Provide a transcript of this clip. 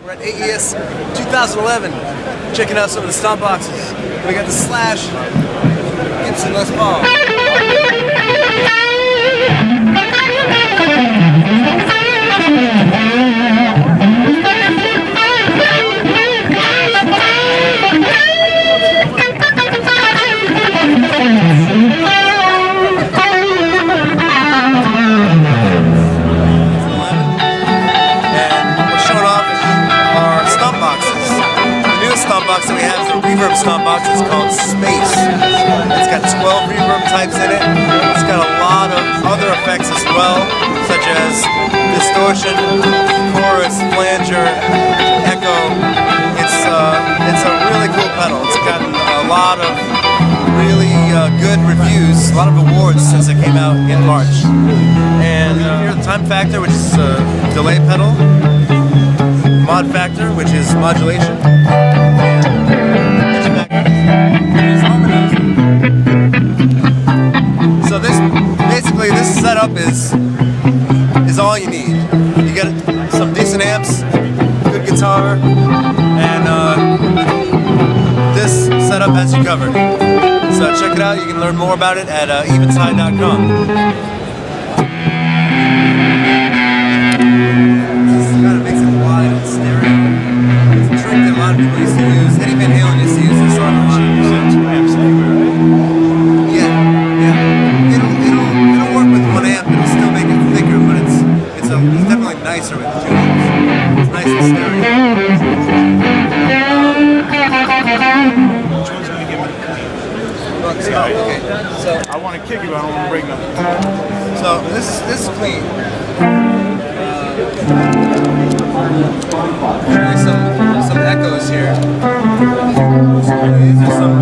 We're at AES 2011, checking out some of the stomp boxes. We got the Slash Gibson Les Paul. Stomp box that we have is a reverb stomp box. It's called Space. It's got 12 reverb types in it. It's got a lot of other effects as well, such as distortion, chorus, flanger, echo. It's a really cool pedal. It's gotten a lot of really good reviews, a lot of awards since it came out in March. And here's the Time Factor, which is a delay pedal. Mod Factor, which is modulation. So this setup is all you need. You get some decent amps, good guitar, and this setup has you covered. So check it out. You can learn more about it at evenside.com. Kind of makes it wide and stereo. It's a trick that a lot of people used to use. Eddie Van Halen used to use this on a lot. Yeah. It'll work with one amp. It'll still make it thicker, but it's definitely nicer with two amps. It's nice and stereo. Which one's going to give me the clean? Okay. So I want to kick you, but I don't want to break nothing. So this is clean. There's some echoes here. These are some